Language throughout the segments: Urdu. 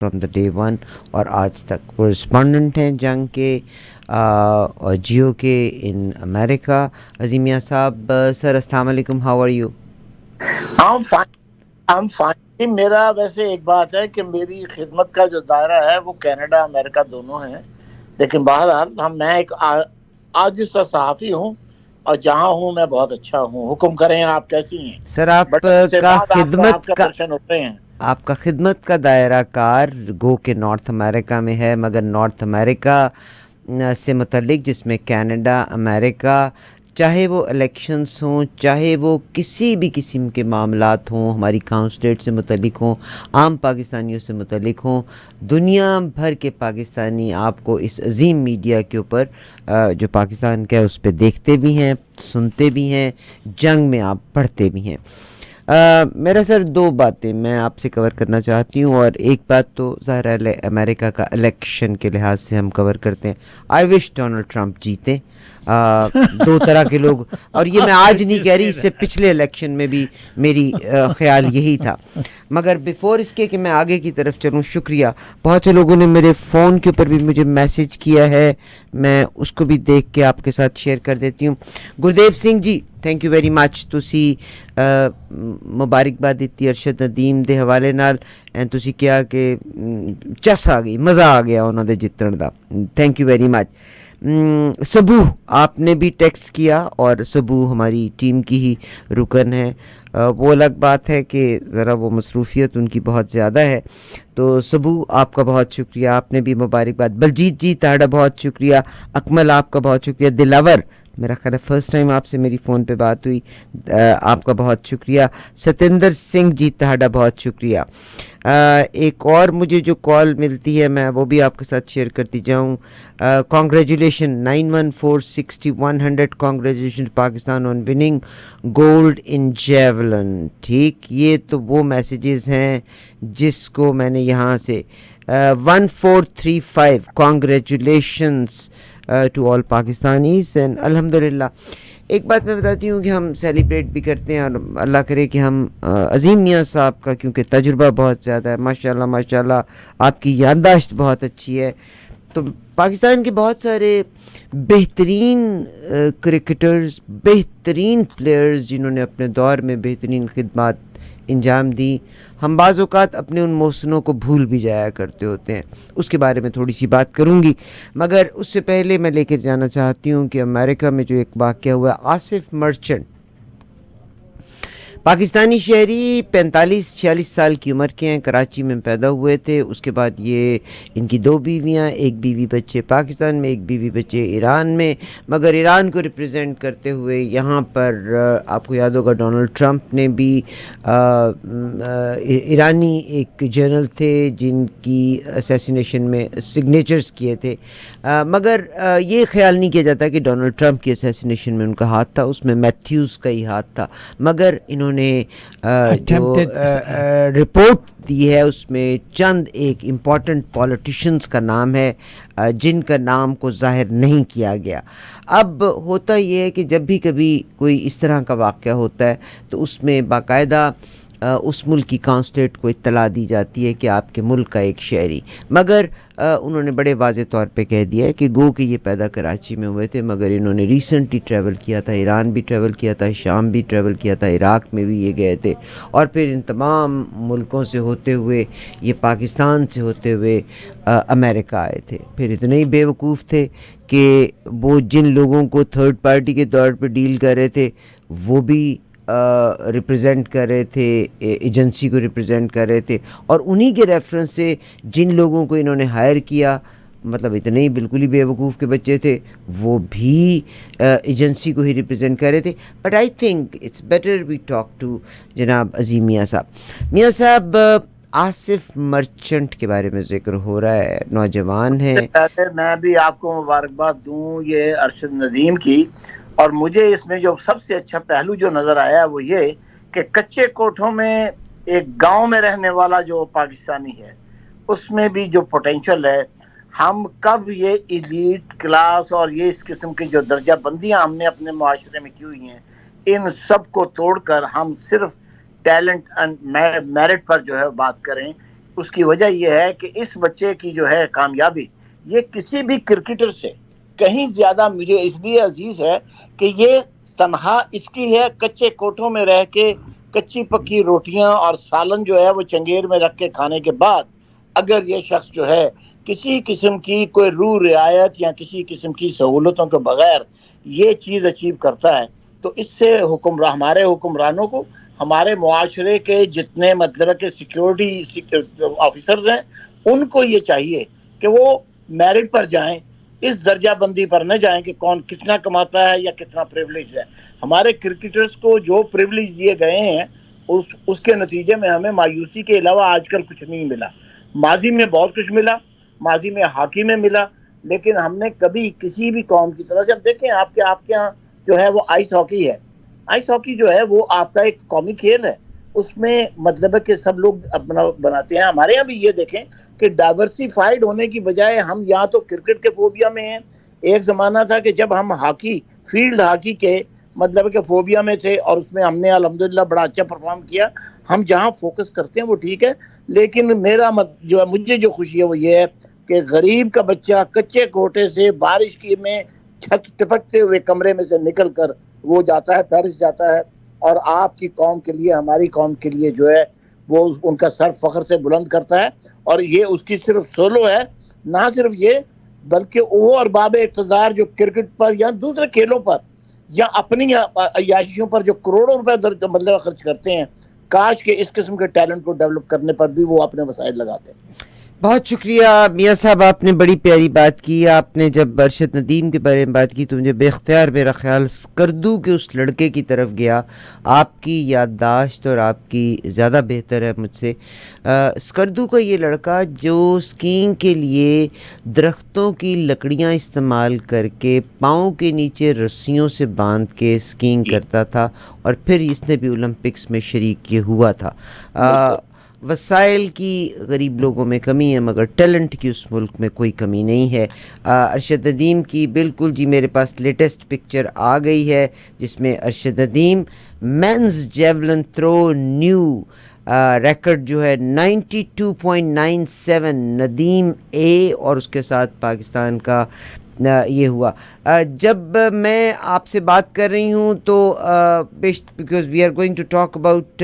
فرام دا ڈے ون اور آج تک کورسپونڈنٹ ہیں جنگ کے جیو کے ان امریکہ. عظیم میاں صاحب، سر السلام علیکم، ہاؤ آر یو؟ ہم فائن. میرا ویسے ایک بات ہے کہ میری خدمت کا جو دائرہ ہے وہ کینیڈا امریکہ دونوں ہیں، لیکن بہرحال میں ایک عاجز سا صحافی ہوں اور جہاں ہوں میں بہت اچھا ہوں. حکم کریں، آپ کیسی ہیں؟ سر بڑے عرصے بعد آپ کا درشن ہو رہے ہیں. آپ کا خدمت کا دائرہ کار گو کہ نارتھ امریکہ میں ہے، مگر نارتھ امریکہ سے متعلق جس میں کینیڈا امریکہ، چاہے وہ الیکشنز ہوں، چاہے وہ کسی بھی قسم کے معاملات ہوں، ہماری کانسلیٹ سے متعلق ہوں، عام پاکستانیوں سے متعلق ہوں، دنیا بھر کے پاکستانی آپ کو اس عظیم میڈیا کے اوپر جو پاکستان کا ہے اس پہ دیکھتے بھی ہیں، سنتے بھی ہیں، جنگ میں آپ پڑھتے بھی ہیں. میرا سر دو باتیں میں آپ سے کور کرنا چاہتی ہوں، اور ایک بات تو ظاہر ہے امریکہ کا الیکشن کے لحاظ سے ہم کور کرتے ہیں. آئی وش ڈونلڈ ٹرمپ جیتے. دو طرح کے لوگ، اور یہ میں آج نہیں کہہ رہی، اس سے پچھلے الیکشن میں بھی میری خیال یہی تھا. مگر بیفور اس کے کہ میں آگے کی طرف چلوں، شکریہ، بہت سے لوگوں نے میرے فون کے اوپر بھی مجھے میسج کیا ہے، میں اس کو بھی دیکھ کے آپ کے ساتھ شیئر کر دیتی ہوں. گردیو سنگھ جی، تھینک یو ویری مچ. تسی مبارکباد دیتی ارشد ندیم دے حوالے نال، اینڈ تسی کیا کہ چس آ گئی، مزہ آ گیا انہوں دے جتن دا. Thank you very much. سبو آپ نے بھی ٹیکسٹ کیا، اور سبو ہماری ٹیم کی ہی رکن ہے. وہ الگ بات ہے کہ ذرا وہ مصروفیت ان کی بہت زیادہ ہے. تو سبو آپ کا بہت شکریہ، آپ نے بھی مبارکباد. بلجیت جی تہاڈا بہت شکریہ. اکمل آپ کا بہت شکریہ. دلاور، میرا خیال ہے فرسٹ ٹائم آپ سے میری فون پہ بات ہوئی، آپ کا بہت شکریہ. ستندر سنگھ جی تہاڈا بہت شکریہ. ایک اور مجھے جو کال ملتی ہے میں وہ بھی آپ کے ساتھ شیئر کرتی جاؤں. کانگریچولیشن 91460100 کانگریچولیشن پاکستان آن وننگ گولڈ ان جیولن. ٹھیک، یہ تو وہ میسیجز ہیں جس کو میں نے یہاں سے 1435 congratulations to all Pakistanis. And الحمد للہ ایک بات میں بتاتی ہوں کہ ہم سیلیبریٹ بھی کرتے ہیں، اور اللہ کرے کہ ہم عظیم میاں صاحب کا کیونکہ تجربہ بہت زیادہ ہے، ماشاء اللہ ماشاء اللہ، آپ کی یادداشت بہت اچھی ہے. تو پاکستان کے بہت سارے بہترین کرکٹرز، بہترین پلیئرز جنہوں نے اپنے دور میں بہترین خدمات انجام دی، ہم بعض اوقات اپنے ان محسنوں کو بھول بھی جایا کرتے ہوتے ہیں. اس کے بارے میں تھوڑی سی بات کروں گی، مگر اس سے پہلے میں لے کے جانا چاہتی ہوں کہ امریکہ میں جو ایک واقعہ ہوا، آصف مرچنٹ پاکستانی شہری 45-46 سال کی عمر کے ہیں، کراچی میں پیدا ہوئے تھے. اس کے بعد یہ ان کی دو بیویاں، ایک بیوی بچے پاکستان میں، ایک بیوی بچے ایران میں، مگر ایران کو ریپرزینٹ کرتے ہوئے یہاں پر آپ کو یاد ہوگا ڈونلڈ ٹرمپ نے بھی ایرانی ایک جنرل تھے جن کی اسیسینیشن میں سگنیچرز کیے تھے، مگر یہ خیال نہیں کیا جاتا کہ ڈونلڈ ٹرمپ کی اسیسینیشن میں ان کا ہاتھ تھا، اس میں میتھیوز کا ہی ہاتھ تھا. مگر انہوں نے جو رپورٹ دی ہے اس میں چند ایک امپورٹنٹ پولیٹیشنز کا نام ہے جن کا نام کو ظاہر نہیں کیا گیا. اب ہوتا یہ ہے کہ جب بھی کبھی کوئی اس طرح کا واقعہ ہوتا ہے تو اس میں باقاعدہ اس ملک کی کانسلیٹ کو اطلاع دی جاتی ہے کہ آپ کے ملک کا ایک شہری، مگر انہوں نے بڑے واضح طور پہ کہہ دیا ہے کہ گو کہ یہ پیدا کراچی میں ہوئے تھے، مگر انہوں نے ریسنٹلی ٹریول کیا تھا، ایران بھی ٹریول کیا تھا، شام بھی ٹریول کیا تھا، عراق میں بھی یہ گئے تھے، اور پھر ان تمام ملکوں سے ہوتے ہوئے یہ پاکستان سے ہوتے ہوئے امریکہ آئے تھے. پھر اتنے ہی بے وقوف تھے کہ وہ جن لوگوں کو تھرڈ پارٹی کے طور پہ ڈیل کر رہے تھے وہ بھی ریپرزینٹ کر رہے تھے، ایجنسی کو ریپرزینٹ کر رہے تھے، اور انہی کے ریفرنس سے جن لوگوں کو انہوں نے ہائر کیا، مطلب اتنے ہی بالکل ہی بے وقوف کے بچے تھے، وہ بھی ایجنسی کو ہی ریپرزینٹ کر رہے تھے. But I think it's better we talk to جناب عظیم میاں صاحب. میاں صاحب، آصف مرچنٹ کے بارے میں ذکر ہو رہا ہے، نوجوان ہیں. پہلے میں بھی آپ کو مبارکباد دوں یہ ارشد ندیم کی، اور مجھے اس میں جو سب سے اچھا پہلو جو نظر آیا وہ یہ کہ کچے کوٹھوں میں ایک گاؤں میں رہنے والا جو پاکستانی ہے اس میں بھی جو پوٹینشل ہے. ہم کب یہ ایلیٹ کلاس اور یہ اس قسم کی جو درجہ بندیاں ہم نے اپنے معاشرے میں کی ہوئی ہیں، ان سب کو توڑ کر ہم صرف ٹیلنٹ اینڈ میرٹ پر جو ہے بات کریں، اس کی وجہ یہ ہے کہ اس بچے کی جو ہے کامیابی یہ کسی بھی کرکٹر سے کہیں زیادہ مجھے اس لیے عزیز ہے کہ یہ تنہا اس کی ہے کچے کوٹھوں میں رہ کے کچی پکی روٹیاں اور سالن جو ہے وہ چنگیر میں رکھ کے کھانے کے بعد اگر یہ شخص جو ہے کسی قسم کی کوئی روح رعایت یا کسی قسم کی سہولتوں کے بغیر یہ چیز اچیو کرتا ہے تو اس سے ہمارے حکمرانوں کو ہمارے معاشرے کے جتنے مطلب کہ سیکیورٹی آفیسرز ہیں ان کو یہ چاہیے کہ وہ میرٹ پر جائیں اس درجہ بندی پر نہ جائیں کہ کون کتنا کماتا ہے یا کتنا پریولیج ہے. ہمارے کرکٹرز کو جو پریولیج دیے گئے ہیں اس کے نتیجے میں ہمیں مایوسی کے علاوہ آج کل کچھ نہیں ملا. ماضی میں بہت کچھ ملا, ماضی میں ہاکی میں ملا, لیکن ہم نے کبھی کسی بھی قوم کی طرح سے اب دیکھیں آپ کے یہاں جو ہے وہ آئس ہاکی ہے. آئس ہاکی جو ہے وہ آپ کا ایک قومی کھیل ہے, اس میں مطلب ہے کہ سب لوگ اپنا بناتے ہیں. ہمارے یہاں بھی یہ دیکھیں کہ ڈائیورسیفائڈ ہونے کی بجائے ہم یہاں تو کرکٹ کے فوبیا میں ہیں. ایک زمانہ تھا کہ جب ہم ہاکی فیلڈ ہاکی کے مطلب کہ فوبیا میں تھے اور اس میں ہم نے الحمدللہ بڑا اچھا پرفارم کیا. ہم جہاں فوکس کرتے ہیں وہ ٹھیک ہے, لیکن جو ہے مجھے جو خوشی ہے وہ یہ ہے کہ غریب کا بچہ کچے کوٹے سے بارش کی میں چھت ٹپکتے ہوئے کمرے میں سے نکل کر وہ جاتا ہے, پیرس جاتا ہے, اور آپ کی قوم کے لیے ہماری قوم کے لیے جو ہے وہ ان کا سر فخر سے بلند کرتا ہے. اور یہ اس کی صرف سولو ہے, نہ صرف یہ بلکہ وہ ارباب اقتدار جو کرکٹ پر یا دوسرے کھیلوں پر یا اپنی عیاشیوں پر جو کروڑوں روپے مطلب خرچ کرتے ہیں, کاش کے اس قسم کے ٹیلنٹ کو ڈیولپ کرنے پر بھی وہ اپنے وسائل لگاتے ہیں. بہت شکریہ میاں صاحب, آپ نے بڑی پیاری بات کی. آپ نے جب ارشد ندیم کے بارے میں بات کی تو مجھے بے اختیار میرا خیال اسکردو کے اس لڑکے کی طرف گیا. آپ کی یادداشت اور آپ کی زیادہ بہتر ہے مجھ سے. اسکردو کا یہ لڑکا جو اسکینگ کے لیے درختوں کی لکڑیاں استعمال کر کے پاؤں کے نیچے رسیوں سے باندھ کے اسکینگ کرتا تھا, اور پھر اس نے بھی اولمپکس میں شریک یہ ہوا تھا. وسائل کی غریب لوگوں میں کمی ہے مگر ٹیلنٹ کی اس ملک میں کوئی کمی نہیں ہے. ارشد ندیم کی بالکل جی میرے پاس لیٹسٹ پکچر آ گئی ہے جس میں Arshad Nadeem men's javelin throw new record جو ہے 92.97 ندیم اے, اور اس کے ساتھ پاکستان کا یہ ہوا. جب میں آپ سے بات کر رہی ہوں تو because we are going to talk about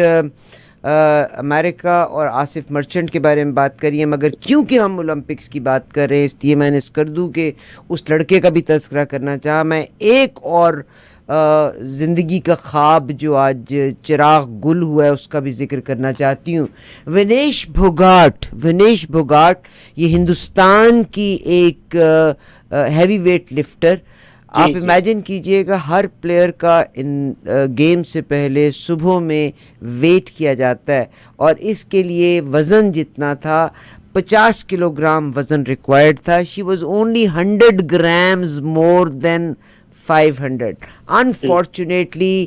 America اور آصف مرچنٹ کے بارے میں بات کریے, مگر کیونکہ ہم اولمپکس کی بات کر رہے ہیں اس لیے میں نے اسکردو کے اس لڑکے کا بھی تذکرہ کرنا چاہا. میں ایک اور زندگی کا خواب جو آج چراغ گل ہوا ہے اس کا بھی ذکر کرنا چاہتی ہوں. ونیش بھوگاٹ یہ ہندوستان کی ایک ہیوی ویٹ لفٹر. آپ امیجن کیجئے گا ہر پلیئر کا ان گیم سے پہلے صبح میں ویٹ کیا جاتا ہے, اور اس کے لیے وزن جتنا تھا 50 کلو گرام وزن ریکوائرڈ تھا. She was only 100 grams more than 500. Unfortunately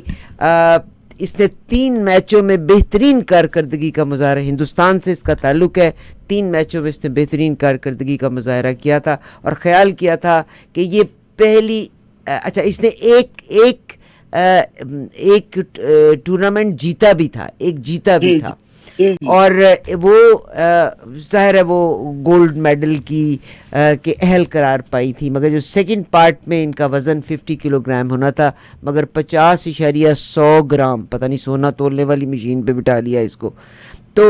اس نے 3 میچوں میں بہترین کارکردگی کا مظاہرہ, ہندوستان سے اس کا تعلق ہے, 3 میچوں میں اس نے بہترین کارکردگی کا مظاہرہ کیا تھا, اور خیال کیا تھا کہ یہ پہلی اس نے ایک ٹورنامنٹ جیتا بھی تھا, اور وہ ظاہر ہے وہ گولڈ میڈل کی کے اہل قرار پائی تھی, مگر جو سیکنڈ پارٹ میں ان کا وزن 50 کلو گرام ہونا تھا مگر 50.100 گرام, پتہ نہیں سونا تولنے والی مشین پہ بٹھا لیا اس کو. تو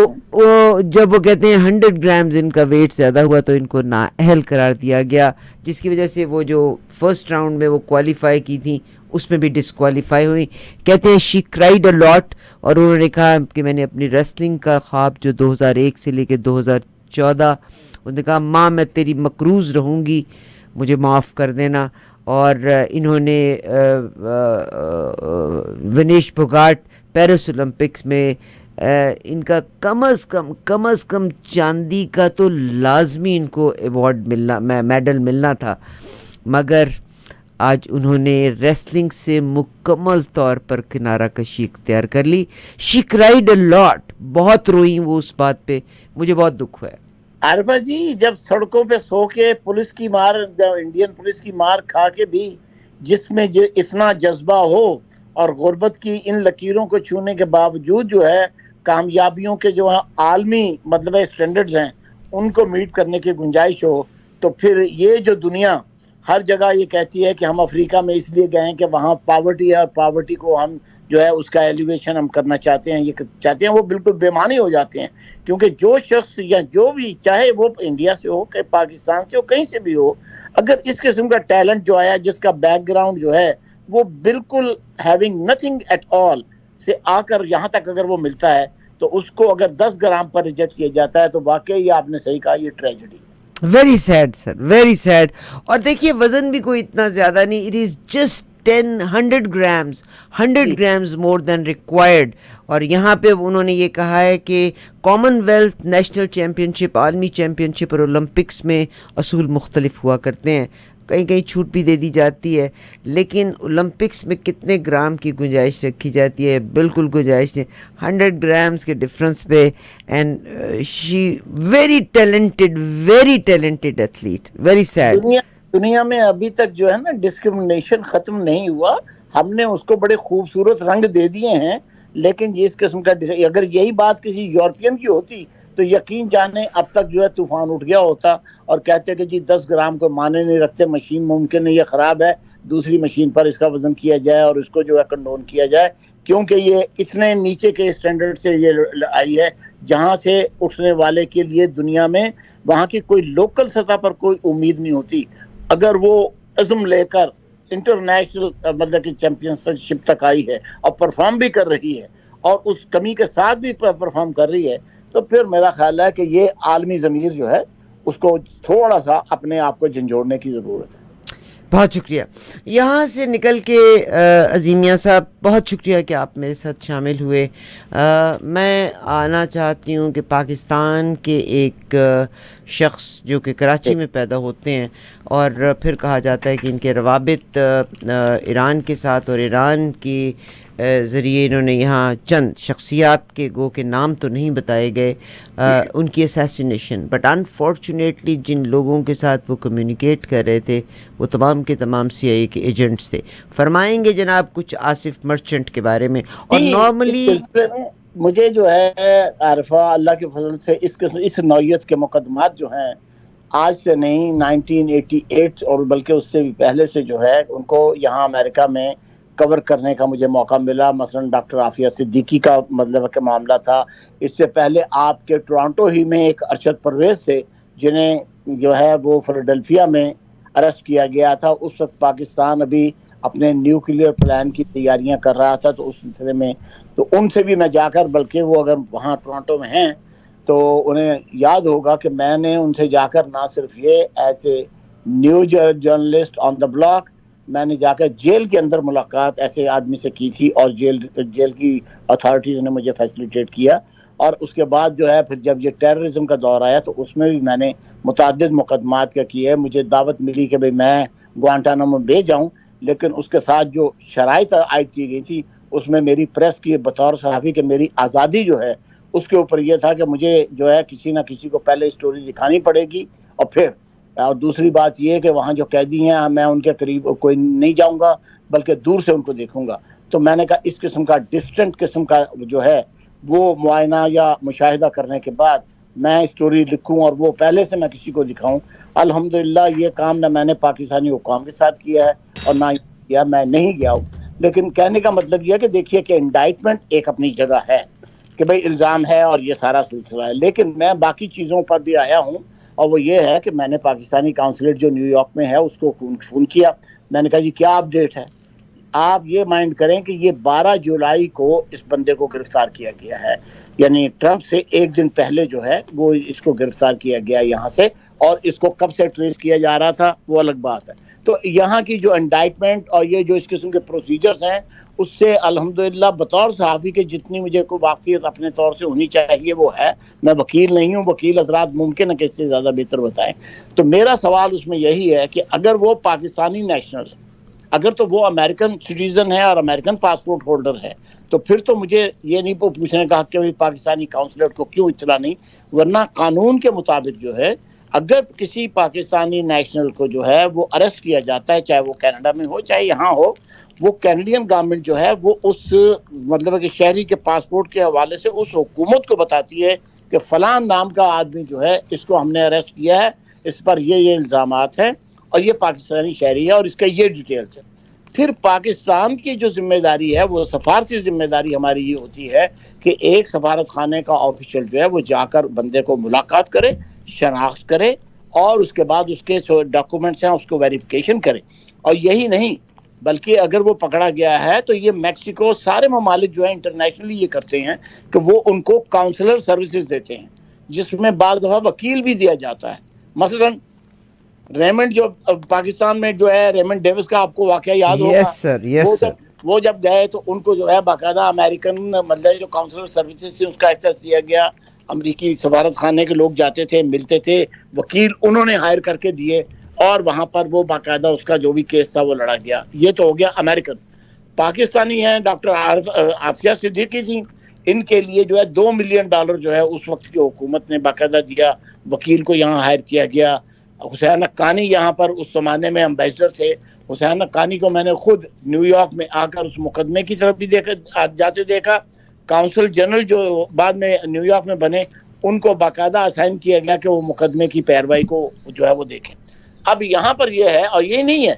جب وہ کہتے ہیں 100 گرامز ان کا ویٹ زیادہ ہوا تو ان کو نااہل قرار دیا گیا, جس کی وجہ سے وہ جو فرسٹ راؤنڈ میں وہ کوالیفائی کی تھیں اس میں بھی ڈسکوالیفائی ہوئی. کہتے ہیں شی کرائیڈ اے لاٹ, اور انہوں نے کہا کہ میں نے اپنی ریسلنگ کا خواب جو 2001 سے لے کے 2014, انہوں نے کہا ماں میں تیری مقروض رہوں گی, مجھے معاف کر دینا. اور انہوں نے ونیش پھوگاٹ پیرس اولمپکس میں ان کا کم از کم چاندی کا تو لازمی ان کو ایوارڈ ملنا, میڈل ملنا تھا, مگر آج انہوں نے ریسلنگ سے مکمل طور پر کنارہ کشی اختیار کر لی. شی کرائیڈ اے لاٹ, بہت روئی وہ اس بات پہ, مجھے بہت دکھ ہوا ہے. عارفہ جی جب سڑکوں پہ سو کے پولیس کی مار, انڈین پولیس کی مار کھا کے بھی جس میں اتنا جذبہ ہو اور غربت کی ان لکیروں کو چھونے کے باوجود جو ہے کامیابیوں کے جو عالمی مطلب اسٹینڈرڈز ہیں ان کو میٹ کرنے کی گنجائش ہو، تو پھر یہ جو دنیا ہر جگہ یہ کہتی ہے کہ ہم افریقہ میں اس لیے گئے ہیں کہ وہاں پاورٹی ہے، اور پاورٹی کو ہم جو ہے اس کا ایلیویشن ہم کرنا چاہتے ہیں، یہ چاہتے ہیں، وہ بالکل بے معنی ہو جاتے ہیں. کیونکہ جو شخص یا جو بھی، چاہے وہ انڈیا سے ہو کہ پاکستان سے ہو، کہیں سے بھی ہو، اگر اس قسم کا ٹیلنٹ جو آیا، جس کا بیک گراؤنڈ جو ہے وہ بالکل ہیونگ نتھنگ ایٹ آل سے آ کر یہاں تک اگر وہ ملتا ہے، تو اس کو اگر 10 گرام پر ریجیکٹ کیا جاتا ہے تو واقعی یہ آپ نے صحیح کہا، یہ tragedy. Very sad sir, very sad. اور دیکھیے وزن بھی کوئی اتنا زیادہ نہیں، it is just 100 grams, 100 grams more than required. اور یہاں پہ انہوں نے یہ کہا ہے کہ Commonwealth, national championship, عالمی چیمپئن شپ اور اولمپکس میں اصول مختلف ہوا کرتے ہیں، کہیں کہیں چھوٹ بھی دے دی جاتی ہے، لیکن اولمپکس میں کتنے گرام کی گنجائش رکھی جاتی ہے؟ بالکل گنجائش نہیں. 100 گرامز کے ڈفرنس پہ. And she very talented athlete. Very sad. دنیا میں ابھی تک جو ہے نا ڈسکرمنیشن ختم نہیں ہوا. ہم نے اس کو بڑے خوبصورت رنگ دے دیے ہیں، لیکن یہ اس قسم کا اگر یہی بات کسی یورپین کی ہوتی تو یقین جانے اب تک جو ہے طوفان اٹھ گیا ہوتا، اور کہتے کہ جی 10 گرام کو مانے نہیں رکھتے، مشین ممکن ہے یہ خراب ہے، دوسری مشین پر اس کا وزن کیا جائے اور اس کو جو ہے کنڈون کیا جائے، کیونکہ یہ اتنے نیچے کے اسٹینڈرڈ سے یہ آئی ہے جہاں سے اٹھنے والے کے لیے دنیا میں وہاں کی کوئی لوکل سطح پر کوئی امید نہیں ہوتی. اگر وہ عزم لے کر انٹرنیشنل مطلب کہ چیمپئن شپ تک آئی ہے اور پرفارم بھی کر رہی ہے اور اس کمی کے ساتھ بھی پرفارم کر رہی ہے، تو پھر میرا خیال ہے کہ یہ عالمی ضمیر جو ہے اس کو تھوڑا سا اپنے آپ کو جھنجھوڑنے کی ضرورت ہے. بہت شکریہ. یہاں سے نکل کے عظیمیہ صاحب، بہت شکریہ کہ آپ میرے ساتھ شامل ہوئے. میں آنا چاہتی ہوں کہ پاکستان کے ایک شخص جو کہ کراچی میں پیدا ہوتے ہیں اور پھر کہا جاتا ہے کہ ان کے روابط ایران کے ساتھ، اور ایران کی ذریعے انہوں نے یہاں چند شخصیات کے گو کے نام تو نہیں بتائے گئے، ان کی اسیسینیشن، بٹ انفارچونیٹلی جن لوگوں کے ساتھ وہ کمیونیکیٹ کر رہے تھے وہ تمام کے تمام CIA کے ایجنٹس تھے. فرمائیں گے جناب کچھ آصف مرچنٹ کے بارے میں؟ اور نارملی مجھے جو ہے عارفہ، اللہ کے فضل سے اس نوعیت کے مقدمات جو ہیں آج سے نہیں، 1988 اور بلکہ اس سے بھی پہلے سے جو ہے ان کو یہاں امریکہ میں کور کرنے کا مجھے موقع ملا. مثلا ڈاکٹر عافیہ صدیقی کا مطلب کہ معاملہ تھا. اس سے پہلے آپ کے ٹورانٹو ہی میں ایک ارشد پرویز تھے جنہیں جو ہے وہ فلڈلفیا میں اریسٹ کیا گیا تھا. اس وقت پاکستان ابھی اپنے نیوکلیئر پلان کی تیاریاں کر رہا تھا، تو اس سلسلے میں تو ان سے بھی میں جا کر، بلکہ وہ اگر وہاں ٹورانٹو میں ہیں تو انہیں یاد ہوگا کہ میں نے ان سے جا کر نہ صرف یہ as a new journalist on the block, میں نے جا کر جیل کے اندر ملاقات ایسے آدمی سے کی تھی، اور جیل کی اتھارٹیز نے مجھے فیسیلیٹیٹ کیا. اور اس کے بعد جو ہے پھر جب یہ ٹیررزم کا دور آیا تو اس میں بھی میں نے متعدد مقدمات کا کی ہے. مجھے دعوت ملی کہ بھئی میں گوانٹانامو بے جاؤں، لیکن اس کے ساتھ جو شرائط عائد کی گئی تھی اس میں میری پریس کی بطور صحافی کہ میری آزادی جو ہے اس کے اوپر یہ تھا کہ مجھے جو ہے کسی نہ کسی کو پہلے اسٹوری دکھانی پڑے گی، اور دوسری بات یہ کہ وہاں جو قیدی ہیں میں ان کے قریب کوئی نہیں جاؤں گا بلکہ دور سے ان کو دیکھوں گا. تو میں نے کہا اس قسم کا ڈسٹنٹ قسم کا جو ہے وہ معائنہ یا مشاہدہ کرنے کے بعد میں اسٹوری لکھوں اور وہ پہلے سے میں کسی کو دکھاؤں. الحمدللہ یہ کام نہ میں نے پاکستانی حکام کے ساتھ کیا ہے اور نہ کیا، میں نہیں گیا ہوں. لیکن کہنے کا مطلب یہ ہے کہ دیکھیے کہ انڈائٹمنٹ ایک اپنی جگہ ہے کہ بھئی الزام ہے اور یہ سارا سلسلہ ہے، لیکن میں باقی چیزوں پر بھی آیا ہوں. اور وہ یہ ہے کہ میں نے پاکستانی کانسولیٹ جو نیو یارک میں ہے اس کو فون کیا. میں نے کہا جی کیا اپڈیٹ ہے؟ آپ یہ مائنڈ کریں کہ یہ 12 جولائی کو اس بندے کو گرفتار کیا گیا ہے، یعنی ٹرمپ سے ایک دن پہلے جو ہے وہ اس کو گرفتار کیا گیا یہاں سے، اور اس کو کب سے ٹریس کیا جا رہا تھا وہ الگ بات ہے. تو یہاں کی جو انڈائٹمنٹ اور یہ جو اس قسم کے پروسیجرز ہیں اس سے الحمدللہ بطور صحافی کے جتنی مجھے کوئی واقفیت اپنے طور سے ہونی چاہیے وہ ہے. میں وکیل نہیں ہوں، وکیل حضرات ممکن ہے کہ اس سے زیادہ بہتر بتائیں. تو میرا سوال اس میں یہی ہے کہ اگر وہ پاکستانی نیشنل ہے، اگر تو وہ امریکن سٹیزن ہے اور امریکن پاسپورٹ ہولڈر ہے، تو پھر تو مجھے یہ نہیں پوچھنے کا کہ پاکستانی کانسولیٹ کو کیوں اطلاع نہیں، ورنہ قانون کے مطابق جو ہے اگر کسی پاکستانی نیشنل کو جو ہے وہ اریسٹ کیا جاتا ہے، چاہے وہ کینیڈا میں ہو چاہے یہاں ہو، وہ کینیڈین گورنمنٹ جو ہے وہ اس مطلب ہے کہ شہری کے پاسپورٹ کے حوالے سے اس حکومت کو بتاتی ہے کہ فلاں نام کا آدمی جو ہے اس کو ہم نے اریسٹ کیا ہے، اس پر یہ الزامات ہیں اور یہ پاکستانی شہری ہے اور اس کا یہ ڈیٹیلز ہے۔ پھر پاکستان کی جو ذمہ داری ہے، وہ سفارتی ذمہ داری ہماری یہ ہوتی ہے کہ ایک سفارت خانے کا آفیشل جو ہے وہ جا کر بندے کو ملاقات کرے، شناخت کرے اور اس کے بعد اس کے ڈاکومنٹس ہیں اس کو ویریفیکیشن کرے۔ اور یہی نہیں بلکہ اگر وہ پکڑا گیا ہے تو یہ میکسیکو، سارے ممالک جو ہیں انٹرنیشنلی یہ کرتے ہیں کہ وہ ان کو کاؤنسلر سروسز دیتے ہیں، جس میں بعض دفعہ وکیل بھی دیا جاتا ہے۔ مثلاً ریمنڈ جو پاکستان میں جو ہے ریمنڈ ڈیوس کا آپ کو واقعہ یاد ہوگا، یس سر، یس سر۔ وہ جب گئے تو ان کو جو ہے باقاعدہ امریکن مطلب جو کاؤنسلر سروسز تھی اس کا ایکسیس دیا گیا، امریکی سفارت خانے کے لوگ جاتے تھے، ملتے تھے، وکیل انہوں نے ہائر کر کے دیے اور وہاں پر وہ باقاعدہ اس کا جو بھی کیس تھا وہ لڑا گیا۔ یہ تو ہو گیا امریکن۔ پاکستانی ہیں ڈاکٹر عافیہ صدیقی جی، ان کے لیے جو ہے $2 ملین جو ہے اس وقت کی حکومت نے باقاعدہ دیا، وکیل کو یہاں ہائر کیا گیا۔ حسین حقانی یہاں پر اس زمانے میں امبیسڈر تھے، حسین حقانی کو میں نے خود نیو یارک میں آ کر اس مقدمے کی طرف بھی جاتے دیکھا۔ کاؤنسل جنرل جو بعد میں نیو یارک میں بنے، ان کو باقاعدہ اسائن کیا گیا کہ وہ مقدمے کی پیروائی کو جو ہے وہ دیکھیں۔ اب یہاں پر یہ ہے، اور یہ نہیں ہے،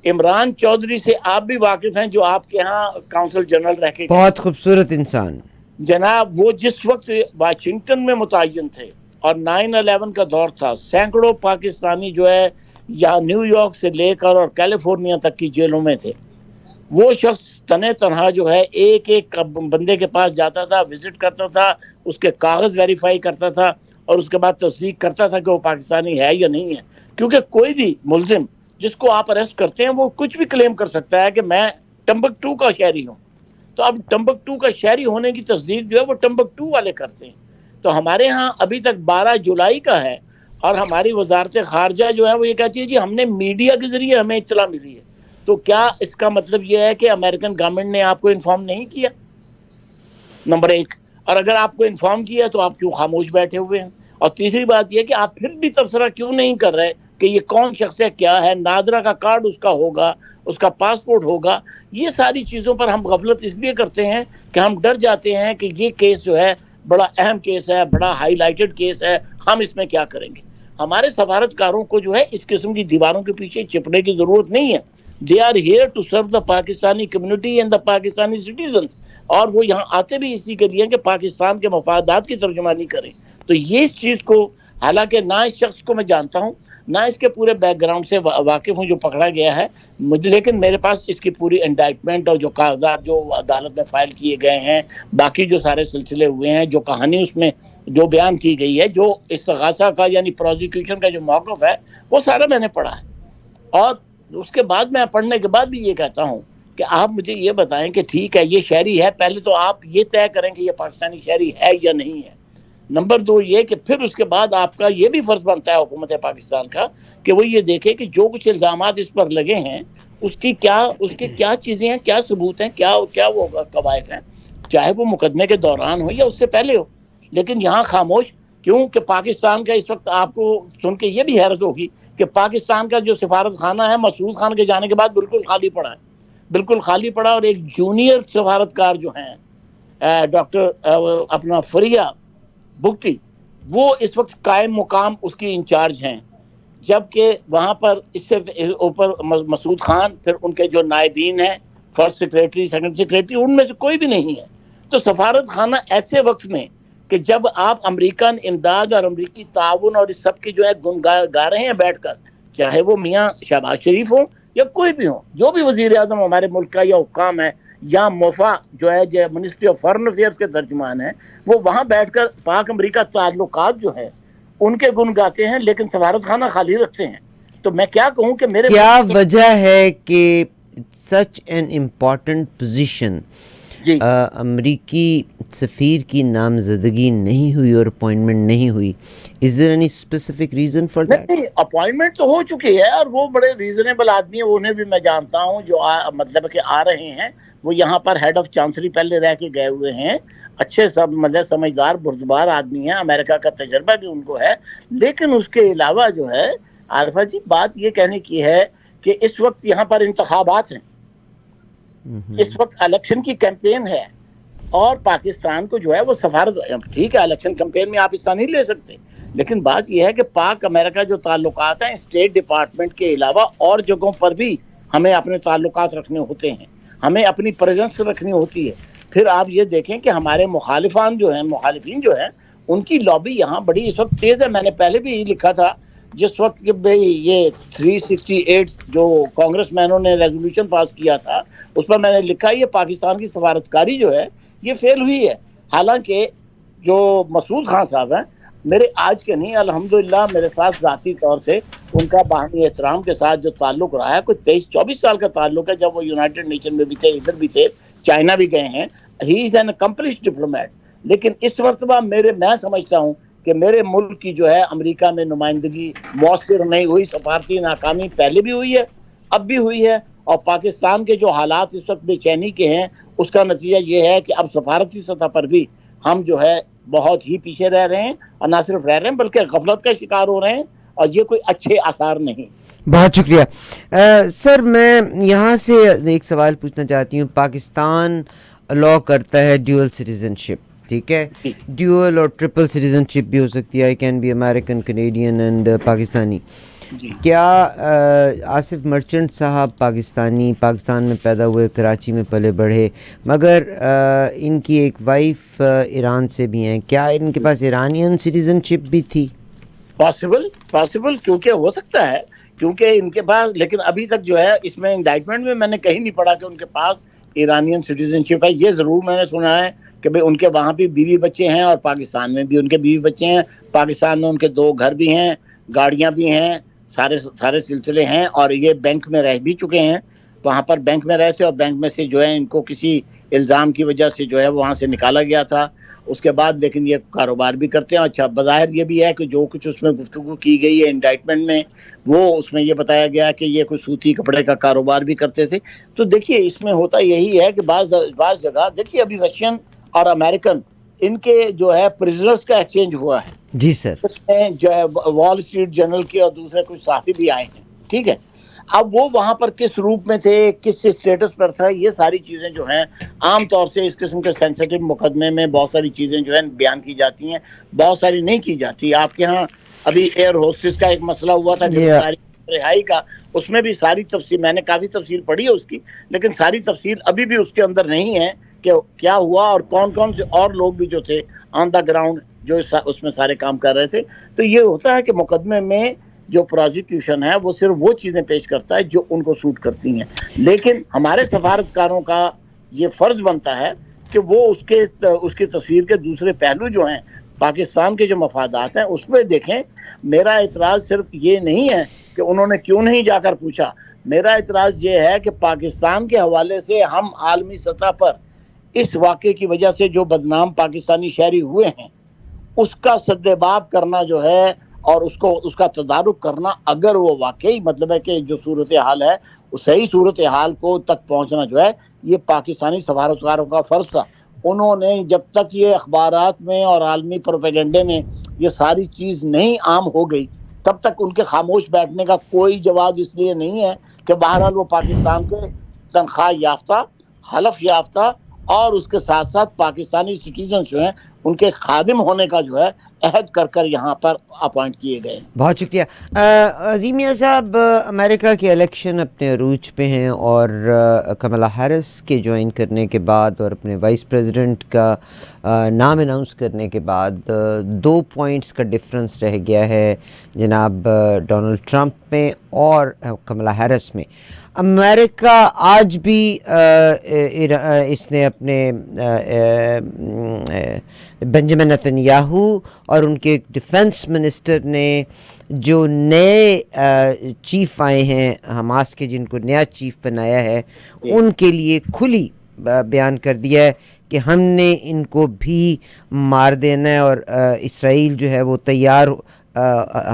عمران چودھری سے آپ بھی واقف ہیں جو آپ کے ہاں کاؤنسل جنرل رہ کے بہت خوبصورت انسان جناب۔ وہ جس وقت واشنگٹن میں متعین تھے اور 9/11 کا دور تھا، سینکڑوں پاکستانی جو ہے یا نیو یارک سے لے کر اور کیلیفورنیا تک کی جیلوں میں تھے۔ وہ شخص تنے تنہا جو ہے ایک ایک بندے کے پاس جاتا تھا، وزٹ کرتا تھا، اس کے کاغذ ویریفائی کرتا تھا اور اس کے بعد تصدیق کرتا تھا کہ وہ پاکستانی ہے یا نہیں ہے۔ کیونکہ کوئی بھی ملزم جس کو آپ اریسٹ کرتے ہیں وہ کچھ بھی کلیم کر سکتا ہے کہ میں ٹمبکٹو کا شہری ہوں، تو اب ٹمبکٹو کا شہری ہونے کی تصدیق جو ہے وہ ٹمبکٹو والے کرتے ہیں۔ تو ہمارے ہاں ابھی تک 12 جولائی کا ہے اور ہماری وزارت خارجہ جو ہے وہ یہ کہتی ہے جی ہم نے میڈیا کے ذریعے ہمیں اطلاع ملی ہے۔ تو کیا اس کا مطلب یہ ہے کہ امریکن گورنمنٹ نے آپ کو انفارم نہیں کیا؟ نمبر ایک، اور اگر آپ کو انفارم کیا تو آپ کیوں خاموش بیٹھے ہوئے ہیں؟ اور تیسری بات یہ کہ آپ پھر بھی تبصرہ کیوں نہیں کر رہے کہ یہ کون شخص ہے، کیا ہے، نادرا کا کارڈ اس کا ہوگا، اس کا پاسپورٹ ہوگا۔ یہ ساری چیزوں پر ہم غفلت اس لیے کرتے ہیں کہ ہم ڈر جاتے ہیں کہ یہ کیس جو ہے بڑا اہم کیس ہے، بڑا ہائی لائٹڈ کیس ہے، ہم اس میں کیا کریں گے۔ ہمارے سفارتکاروں کو جو ہے اس قسم کی دیواروں کے پیچھے چھپنے کی ضرورت نہیں ہے۔ They are here to serve the Pakistani community and the Pakistani citizens، اور وہ یہاں آتے بھی اسی کے لیے کہ پاکستان کے مفادات کی ترجمانی کریں۔ تو یہ اس چیز کو، حالانکہ نہ اس شخص کو میں جانتا ہوں نہ اس کے پورے بیک گراؤنڈ سے واقف ہوں جو پکڑا گیا ہے، لیکن میرے پاس اس کی پوری انڈائٹمنٹ اور جو کاغذات جو عدالت میں فائل کیے گئے ہیں، باقی جو سارے سلسلے ہوئے ہیں، جو کہانی اس میں جو بیان کی گئی ہے، جو استغاثہ کا یعنی پروزیکیوشن کا جو موقف ہے، وہ سارا میں نے پڑھا ہے۔ اور اس کے بعد میں پڑھنے کے بعد بھی یہ کہتا ہوں کہ آپ مجھے یہ بتائیں کہ ٹھیک ہے یہ شہری ہے، پہلے تو آپ یہ طے کریں کہ یہ پاکستانی شہری ہے یا نہیں ہے۔ نمبر دو یہ کہ پھر اس کے بعد آپ کا یہ بھی فرض بنتا ہے حکومت پاکستان کا کہ وہ یہ دیکھے کہ جو کچھ الزامات اس پر لگے ہیں اس کے کیا چیزیں ہیں، کیا ثبوت ہیں، کیا وہ قواعد ہیں، چاہے وہ مقدمے کے دوران ہو یا اس سے پہلے ہو۔ لیکن یہاں خاموش کیوں کہ پاکستان کا اس وقت آپ کو سن کے یہ بھی حیرت ہوگی کہ پاکستان کا جو سفارت خانہ ہے مسعود خان کے جانے کے بعد بالکل خالی پڑا ہے، بالکل خالی پڑا، اور ایک جونیئر سفارتکار جو ہیں ڈاکٹر اپنا فریہ بگٹی، وہ اس وقت قائم مقام اس کی انچارج ہیں، جبکہ وہاں پر اس سے اوپر مسعود خان، پھر ان کے جو نائبین ہیں، فرسٹ سیکریٹری، سیکنڈ سیکریٹری، ان میں سے کوئی بھی نہیں ہے۔ تو سفارت خانہ ایسے وقت میں کہ جب آپ امریکن امداد اور امریکی تعاون اور اس سب کی جو ہے گن گا رہے ہیں بیٹھ کر، چاہے وہ میاں شہباز شریف ہوں یا کوئی بھی ہوں، جو بھی وزیر اعظم ہمارے ملک کا یا حکام ہے، یا موفا جو ہے جو منسٹری آف فارن افیئرز کے ترجمان ہیں، وہ وہاں بیٹھ کر پاک امریکہ تعلقات جو ہیں ان کے گن گاتے ہیں لیکن سفارت خانہ خالی رکھتے ہیں۔ تو میں کیا کہوں کہ کیا وجہ ہے کہ such an important position جی امریکی سفیر کی نامزدگی نہیں ہوئی اور اپوائنٹمنٹ نہیں ہوئی. Is there any specific reason for that? نہیں، اپوائنٹمنٹ تو ہو چکی ہے اور وہ بڑے ریزنیبل آدمی ہیں، انہیں بھی میں جانتا ہوں جو مطلب کہ آ رہے ہیں. وہ یہاں پر ہیڈ آف چانسلری پہلے رہ کے گئے ہوئے ہیں، اچھے سب مطلب سمجھدار بردبار آدمی ہیں، امریکہ کا تجربہ بھی ان کو ہے. لیکن اس کے علاوہ جو ہے عارفہ جی بات یہ کہنے کی ہے کہ اس وقت یہاں پر انتخابات ہیں، اس وقت الیکشن کی کیمپین ہے، اور پاکستان کو جو ہے وہ سفارت، ٹھیک ہے الیکشن کیمپین میں آپ حصہ نہیں لے سکتے، لیکن بات یہ ہے کہ پاک امریکہ جو تعلقات ہیں اسٹیٹ ڈپارٹمنٹ کے علاوہ اور جگہوں پر بھی ہمیں اپنے تعلقات رکھنے ہوتے ہیں، ہمیں اپنی پریزنس رکھنی ہوتی ہے. پھر آپ یہ دیکھیں کہ ہمارے مخالفین جو ہیں ان کی لابی یہاں بڑی اس وقت تیز ہے. میں نے پہلے بھی لکھا تھا جس وقت کہ بھئی یہ 368 جو کانگریس مینوں نے ریزولوشن پاس کیا تھا اس پر میں نے لکھا یہ پاکستان کی سفارتکاری جو ہے یہ فیل ہوئی ہے. حالانکہ جو مسعود خان صاحب ہیں میرے آج کے نہیں، الحمدللہ میرے ساتھ ذاتی طور سے ان کا باہمی احترام کے ساتھ جو تعلق رہا ہے، کوئی 23-24 سال کا تعلق ہے. جب وہ یونائٹڈ نیشن میں بھی تھے، ادھر بھی تھے، چائنا بھی گئے ہیں. ہی از این اکمپلشڈ ڈپلومیٹ. لیکن اس مرتبہ میں سمجھتا ہوں کہ میرے ملک کی جو ہے امریکہ میں نمائندگی مؤثر نہیں ہوئی. سفارتی ناکامی پہلے بھی ہوئی ہے، اب بھی ہوئی ہے، اور پاکستان کے جو حالات اس وقت بے چینی کے ہیں اس کا نتیجہ یہ ہے کہ اب سفارتی سطح پر بھی ہم جو ہے بہت ہی پیچھے رہ رہے ہیں، اور نہ صرف رہ رہے ہیں بلکہ غفلت کا شکار ہو رہے ہیں، اور یہ کوئی اچھے آثار نہیں. بہت شکریہ. سر میں یہاں سے ایک سوال پوچھنا چاہتی ہوں. پاکستان الاؤ کرتا ہے ڈیول سٹیزن شپ، ٹھیک ہے، جی ڈیول اور ٹرپل سٹیزن شپ بھی ہو سکتی ہے، I can be American, Canadian and Pakistani. جی کیا آصف مرچنٹ صاحب پاکستان میں پیدا ہوئے، کراچی میں پلے بڑھے، مگر ان کی ایک وائف ایران سے بھی ہیں، کیا ان کے پاس ایرانین سٹیزن شپ بھی تھی؟ پاسبل کیونکہ ہو سکتا ہے، کیونکہ ان کے پاس، لیکن ابھی تک جو ہے اس میں انڈائٹمنٹ میں نے کہیں نہیں پڑھا کہ ان کے پاس ایرانین سٹیزن شپ ہے. یہ ضرور میں نے سنا ہے کہ بھئی ان کے وہاں بھی بیوی بچے ہیں، اور پاکستان میں بھی ان کے بیوی بچے ہیں، پاکستان میں ان کے 2 گھر بھی ہیں، گاڑیاں بھی ہیں، سارے سلسلے ہیں، اور یہ بینک میں رہ بھی چکے ہیں. وہاں پر بینک میں رہے تھے، اور بینک میں سے جو ہے ان کو کسی الزام کی وجہ سے جو ہے وہاں سے نکالا گیا تھا. اس کے بعد لیکن یہ کاروبار بھی کرتے ہیں. اچھا بظاہر یہ بھی ہے کہ جو کچھ اس میں گفتگو کی گئی ہے انڈائٹمنٹ میں، وہ اس میں یہ بتایا گیا کہ یہ کوئی سوتی کپڑے کا کاروبار بھی کرتے تھے. تو دیکھیے اس میں ہوتا یہی ہے کہ بعض جگہ دیکھیے ابھی رشین اور امریکن ان کے جو ہے پرزنرز کا ایکسچینج ہوا ہے. جی سر. اس میں جو ہے وال اسٹریٹ جرنل کے اور دوسرے کچھ صحافی بھی آئے ہیں، ٹھیک ہے. اب وہ وہاں پر کس روپ میں تھے، کس اسٹیٹس پر تھا، یہ ساری چیزیں جو ہیں عام طور سے اس قسم کے سینسیٹیو مقدمے میں بہت ساری چیزیں جو ہیں بیان کی جاتی ہیں، بہت ساری نہیں کی جاتی. آپ کے ہاں ابھی ایئر ہوسٹس کا ایک مسئلہ ہوا تھا گرفتاری رہائی کا، اس میں بھی ساری تفصیل میں نے کافی تفصیل پڑھی ہے اس کی، لیکن ساری تفصیل ابھی بھی اس کے اندر نہیں ہے کہ کیا ہوا اور کون سے اور لوگ بھی جو تھے آن دا گراؤنڈ جو اس میں سارے کام کر رہے تھے. تو یہ ہوتا ہے کہ مقدمے میں جو پروزیکیوشن ہے وہ صرف وہ چیزیں پیش کرتا ہے جو ان کو سوٹ کرتی ہیں، لیکن ہمارے سفارتکاروں کا یہ فرض بنتا ہے کہ وہ اس کی تصویر کے دوسرے پہلو جو ہیں، پاکستان کے جو مفادات ہیں اس پہ دیکھیں. میرا اعتراض صرف یہ نہیں ہے کہ انہوں نے کیوں نہیں جا کر پوچھا، میرا اعتراض یہ ہے کہ پاکستان کے حوالے سے ہم عالمی سطح پر اس واقعے کی وجہ سے جو بدنام پاکستانی شہری ہوئے ہیں اس کا سدباب کرنا جو ہے، اور اس کا تدارک کرنا، اگر وہ واقعی مطلب ہے کہ جو صورتحال ہے وہ صحیح صورتحال کو تک پہنچنا جو ہے یہ پاکستانی سفارتکاروں کا فرض تھا. انہوں نے جب تک یہ اخبارات میں اور عالمی پروپیگنڈے میں یہ ساری چیز نہیں عام ہو گئی تب تک ان کے خاموش بیٹھنے کا کوئی جواز اس لیے نہیں ہے کہ بہرحال وہ پاکستان کے تنخواہ یافتہ، حلف یافتہ، اور اس کے ساتھ ساتھ پاکستانی سٹیزن جو ہیں ان کے خادم ہونے کا جو ہے عہد کر یہاں پر اپوائنٹ کیے گئے. بہت شکریہ. عظیمیہ صاحب، امریکہ کے الیکشن اپنے عروج پہ ہیں، اور کملا ہیرس کے جوائن کرنے کے بعد اور اپنے وائس پریزیڈنٹ کا نام اناؤنس کرنے کے بعد 2 پوائنٹس کا ڈفرنس رہ گیا ہے جناب ڈونلڈ ٹرمپ میں اور کملا ہیرس میں. امریکہ آج بھی اس نے اپنے بنجامن نتنیاہو اور ان کے ڈیفنس منسٹر نے جو نئے چیف آئے ہیں حماس کے، جن کو نیا چیف بنایا ہے، ان کے لیے کھلی بیان کر دیا ہے کہ ہم نے ان کو بھی مار دینا ہے، اور اسرائیل جو ہے وہ تیار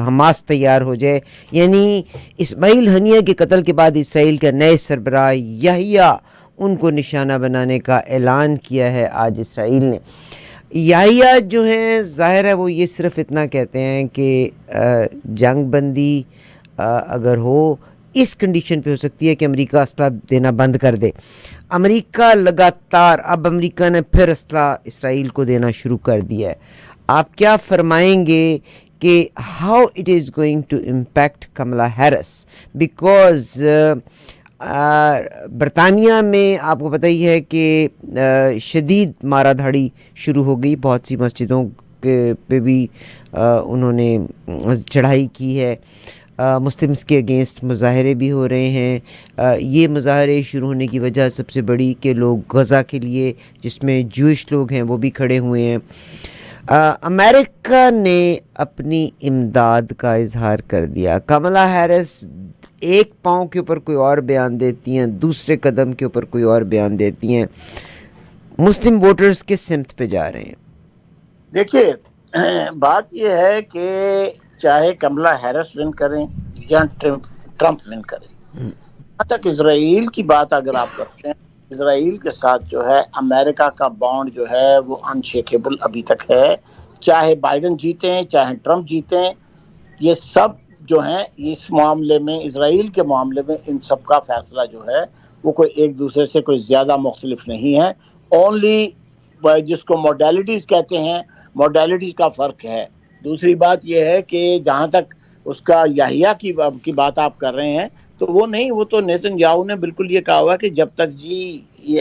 حماس تیار ہو جائے. یعنی اسماعیل ہنیہ کے قتل کے بعد اسرائیل کے نئے سربراہ یحییٰ ان کو نشانہ بنانے کا اعلان کیا ہے آج اسرائیل نے. یحییٰ جو ہیں ظاہر ہے وہ یہ صرف اتنا کہتے ہیں کہ جنگ بندی اگر ہو اس کنڈیشن پہ ہو سکتی ہے کہ امریکہ اسلحہ دینا بند کر دے. امریکہ لگاتار، اب امریکہ نے پھر اسلحہ اسرائیل کو دینا شروع کر دیا ہے. آپ کیا فرمائیں گے کہ how it is going to impact Kamala Harris? Because برطانیہ میں آپ کو پتہ ہی ہے کہ شدید مارا دھاڑی شروع ہو گئی، بہت سی مسجدوں پہ بھی انہوں نے چڑھائی کی ہے. مسلمس کے اگینسٹ مظاہرے بھی ہو رہے ہیں. یہ مظاہرے شروع ہونے کی وجہ سب سے بڑی کہ لوگ غزہ کے لیے، جس میں جوئش لوگ ہیں، وہ بھی کھڑے ہوئے ہیں. امریکہ نے اپنی امداد کا اظہار کر دیا. کملا ہیرس ایک پاؤں کے اوپر کوئی اور بیان دیتی ہیں، دوسرے قدم کے اوپر کوئی اور بیان دیتی ہیں. مسلم ووٹرز کس سمت پہ جا رہے ہیں؟ دیکھیے، بات یہ ہے کہ چاہے کملا ہیرس ون کریں یا ٹرمپ ون کریں، جہاں تک اسرائیل کی بات اگر آپ کرتے ہیں، اسرائیل کے ساتھ جو ہے امریکہ کا بانڈ جو ہے وہ انشیکیبل ابھی تک ہے. چاہے بائیڈن جیتیں چاہے ٹرمپ جیتیں، یہ سب جو ہیں اس معاملے میں، اسرائیل کے معاملے میں، ان سب کا فیصلہ جو ہے وہ کوئی ایک دوسرے سے کوئی زیادہ مختلف نہیں ہے. اونلی جس کو موڈیلٹیز کہتے ہیں، موڈیلٹیز کا فرق ہے. دوسری بات یہ ہے کہ جہاں تک اس کا یحییٰ کی بات آپ کر رہے ہیں، تو وہ نہیں، وہ تو نیتن یاہو نے بالکل یہ کہا ہوا کہ جب تک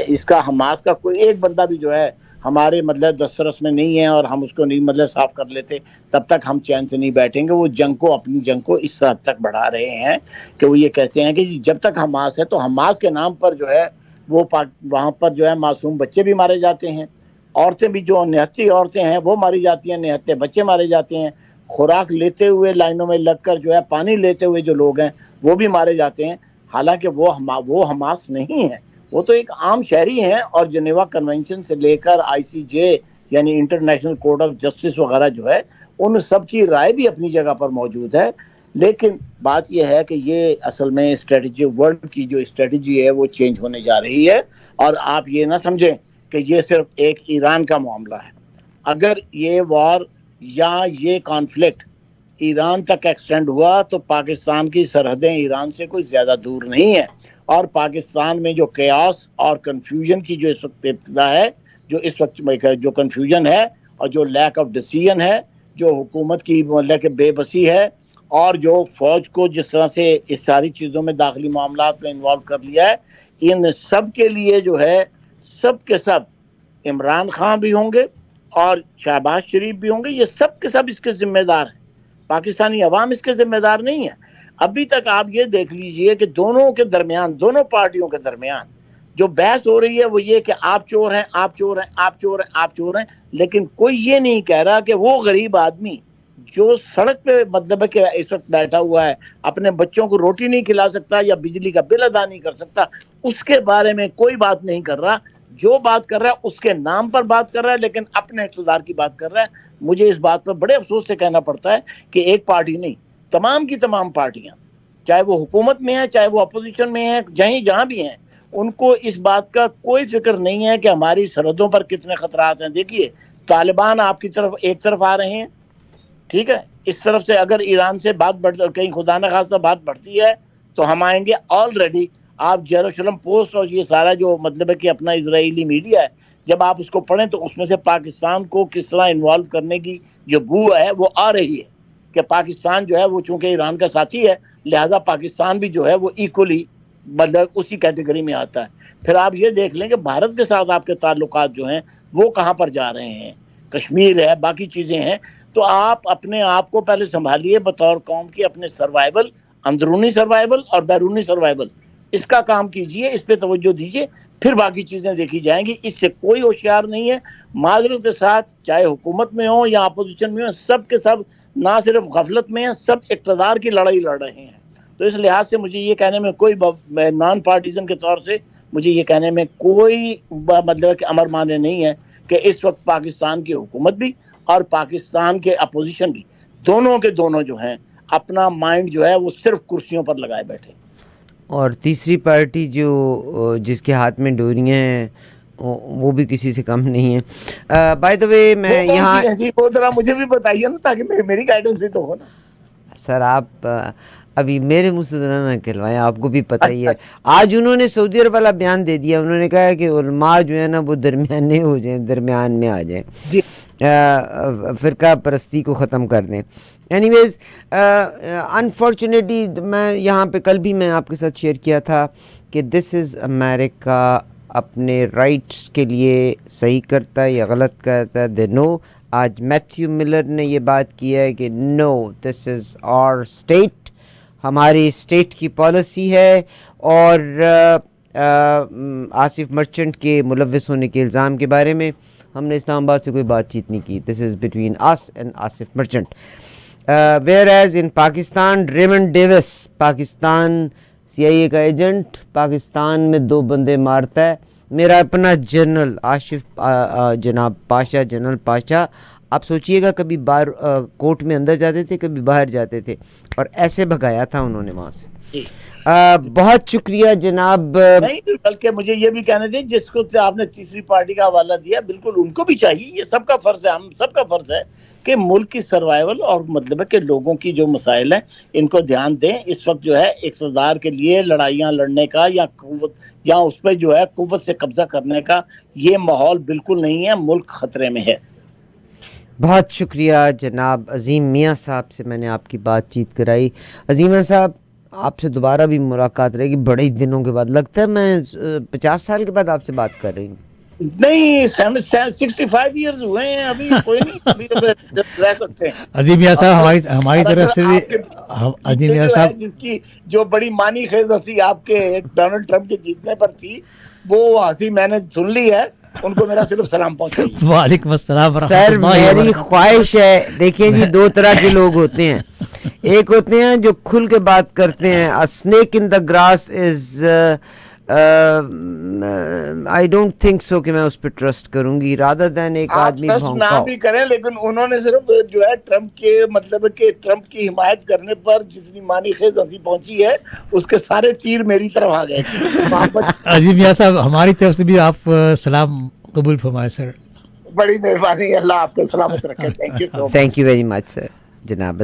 اس کا حماس کا کوئی ایک بندہ بھی جو ہے ہمارے مطلب دسترس میں نہیں ہے اور ہم اس کو نہیں مطلب صاف کر لیتے، تب تک ہم چین سے نہیں بیٹھیں گے. وہ اپنی جنگ کو اس حد تک بڑھا رہے ہیں کہ وہ یہ کہتے ہیں کہ جب تک حماس ہے تو حماس کے نام پر جو ہے وہ وہاں پر جو ہے معصوم بچے بھی مارے جاتے ہیں، عورتیں بھی، جو نہتی عورتیں ہیں وہ ماری جاتی ہیں، نہتے بچے مارے جاتے ہیں، خوراک لیتے ہوئے لائنوں میں لگ کر جو ہے پانی لیتے ہوئے جو لوگ ہیں وہ بھی مارے جاتے ہیں. حالانکہ وہ حماس نہیں ہے، وہ تو ایک عام شہری ہیں. اور جنیوا کنونشن سے لے کر ICJ یعنی انٹرنیشنل کورٹ آف جسٹس وغیرہ جو ہے، ان سب کی رائے بھی اپنی جگہ پر موجود ہے. لیکن بات یہ ہے کہ یہ اصل میں اسٹریٹجی، ورلڈ کی جو اسٹریٹجی ہے وہ چینج ہونے جا رہی ہے. اور آپ یہ نہ سمجھیں کہ یہ صرف ایک ایران کا معاملہ ہے. اگر یہ وار یا یہ کانفلکٹ ایران تک ایکسٹینڈ ہوا تو پاکستان کی سرحدیں ایران سے کوئی زیادہ دور نہیں ہیں. اور پاکستان میں جو کیاس اور کنفیوژن کی جو اس وقت ابتدا ہے، جو اس وقت جو کنفیوژن ہے اور جو لیک آف ڈیسیژن ہے، جو حکومت کی مطلب کہ بے بسی ہے، اور جو فوج کو جس طرح سے اس ساری چیزوں میں داخلی معاملات میں انوالو کر لیا ہے، ان سب کے لیے جو ہے سب کے سب عمران خان بھی ہوں گے اور شہباز شریف بھی ہوں گے، یہ سب کے سب اس کے ذمہ دار ہیں. پاکستانی عوام اس کے ذمہ دار نہیں ہے. ابھی تک آپ یہ دیکھ لیجئے کہ دونوں کے درمیان، دونوں پارٹیوں کے درمیان جو بحث ہو رہی ہے وہ یہ کہ آپ چور ہیں، آپ چور ہیں، آپ چور ہیں، آپ چور ہیں. لیکن کوئی یہ نہیں کہہ رہا کہ وہ غریب آدمی جو سڑک پہ مطلب ہے کہ اس وقت بیٹھا ہوا ہے، اپنے بچوں کو روٹی نہیں کھلا سکتا یا بجلی کا بل ادا نہیں کر سکتا، اس کے بارے میں کوئی بات نہیں کر رہا. جو بات کر رہا ہے اس کے نام پر بات کر رہا ہے، لیکن اپنے اقتدار کی بات کر رہا ہے. مجھے اس بات پر بڑے افسوس سے کہنا پڑتا ہے کہ ایک پارٹی نہیں، تمام کی تمام پارٹیاں، چاہے وہ حکومت میں ہیں چاہے وہ اپوزیشن میں ہیں، جہاں بھی ہیں، ان کو اس بات کا کوئی فکر نہیں ہے کہ ہماری سرحدوں پر کتنے خطرات ہیں. دیکھیے، طالبان آپ کی طرف ایک طرف آ رہے ہیں، ٹھیک ہے، اس طرف سے اگر ایران سے بات کہیں خدا نہ خواستہ بات بڑھتی ہے تو ہم آئیں گے. آلریڈی آپ جیروسلم پوسٹ اور یہ سارا جو مطلب ہے کہ اپنا اسرائیلی میڈیا ہے، جب آپ اس کو پڑھیں تو اس میں سے پاکستان کو کس طرح انوالو کرنے کی جو بو ہے وہ آ رہی ہے کہ پاکستان جو ہے وہ چونکہ ایران کا ساتھی ہے، لہذا پاکستان بھی جو ہے وہ ایکولی مطلب اسی کیٹیگری میں آتا ہے. پھر آپ یہ دیکھ لیں کہ بھارت کے ساتھ آپ کے تعلقات جو ہیں وہ کہاں پر جا رہے ہیں. کشمیر ہے، باقی چیزیں ہیں. تو آپ اپنے آپ کو پہلے سنبھالیے بطور قوم کی، اپنے سروائیول، اندرونی سروائیول اور بیرونی سروائیول، اس کا کام کیجئے، اس پہ توجہ دیجئے، پھر باقی چیزیں دیکھی جائیں گی. اس سے کوئی ہوشیار نہیں ہے. معذرت کے ساتھ، چاہے حکومت میں ہوں یا اپوزیشن میں ہوں، سب کے سب نہ صرف غفلت میں ہیں، سب اقتدار کی لڑائی لڑ رہے ہیں. تو اس لحاظ سے مجھے یہ کہنے میں کوئی نان پارٹیزن کے طور سے مجھے یہ کہنے میں کوئی مطلب کہ امر مانے نہیں ہے کہ اس وقت پاکستان کی حکومت بھی اور پاکستان کے اپوزیشن بھی دونوں کے دونوں جو ہیں اپنا مائنڈ جو ہے وہ صرف کرسیوں پر لگائے بیٹھے. اور تیسری پارٹی جو جس کے ہاتھ میں ڈوریاں ہیں وہ بھی کسی سے کم نہیں ہے. بائی دا وے میں یہاں وہ ذرا مجھے بھی بتائیے نا تاکہ میری گائیڈنس بھی تو ہو نا. سر آپ ابھی میرے منہ سے نہ کہلوائیں, آپ کو بھی پتہ ہی ہے. آج انہوں نے سعودی عرب والا بیان دے دیا, انہوں نے کہا ہے کہ علماء جو ہے نا وہ درمیانے ہو جائیں, درمیان میں آ جائیں, فرقہ پرستی کو ختم کر دیں. اینی ویز انفارچونیٹلی میں یہاں پہ کل بھی میں آپ کے ساتھ شیئر کیا تھا کہ دس از امریکہ اپنے رائٹس کے لیے صحیح کرتا ہے یا غلط کرتا ہے, دے نو. آج میتھیو ملر نے یہ بات کی ہے کہ نو دس از آور اسٹیٹ, ہماری اسٹیٹ کی پالیسی ہے. اور آصف مرچنٹ کے ملوث ہونے کے الزام کے بارے میں ہم نے اسلام آباد سے کوئی بات چیت نہیں کی. This is between us and Asif Merchant. Whereas in Pakistan Raymond Davis, Pakistan C I A کا ایجنٹ, پاکستان میں 2 بندے مارتا ہے. میرا اپنا جنرل آصف جناب پاشا, جنرل پاشا, آپ سوچئے گا کبھی باہر کوٹ میں اندر جاتے تھے, کبھی باہر جاتے تھے, اور ایسے بھگایا تھا انہوں نے وہاں سے. بہت شکریہ جناب. نہیں بلکہ مجھے یہ بھی کہنے دیں جس کو آپ نے تیسری پارٹی کا حوالہ دیا, بالکل ان کو بھی چاہیے, یہ سب کا فرض ہے, ہم سب کا فرض ہے کہ ملک کی سروائیول اور مطلب ہے کہ لوگوں کی جو مسائل ہیں ان کو دھیان دیں. اس وقت جو ہے اقتدار کے لیے لڑائیاں لڑنے کا یا قوت یا اس پہ جو ہے قوت سے قبضہ کرنے کا یہ ماحول بالکل نہیں ہے, ملک خطرے میں ہے. بہت شکریہ جناب عظیم میاں صاحب سے میں نے آپ کی بات چیت کرائی. عظیم میاں صاحب, آپ سے دوبارہ بھی ملاقات رہے گی بڑے دنوں کے بعد. لگتا ہے میں 50 سال کے بعد آپ سے بات کر رہی ہوں. نہیں 65 ایئرز ہوئے ہیں, ابھی کوئی نہیں, ابھی رہ سکتے ہیں. عظیم میاں صاحب ہماری طرف سے بھی, عظیم میاں صاحب جس کی جو بڑی مانی خیز ہنسی آپ کے ڈونلڈ ٹرمپ کے جیتنے پر تھی, وہ ہنسی میں نے سن لی ہے, ان کو میرا صرف سلام پہنچائیے. وعلیکم السلام ورحمۃ سر اللہ. میری خواہش ہے, دیکھیں جی 2 طرح کے لوگ ہوتے ہیں. ایک ہوتے ہیں جو کھل کے بات کرتے ہیں, a snake in the grass is I don't think so کہ میں اس پہ ٹرسٹ کروں گی rather than ایک آدمی بھونکا. نہ بھی کریں, لیکن انہوں نے صرف جو ہے ٹرمپ کے مطلب کہ ٹرمپ کی حمایت کرنے پر جتنی مانی خیز ہنسی پہنچی ہے اس کے سارے تیر میری طرف آ گئے. عظیم میاں صاحب ہماری طرف سے بھی آپ سلام قبول فرمائے سر. بڑی مہربانی, اللہ آپ کو سلامت رکھے. Thank you so much. Thank you very much sir. جناب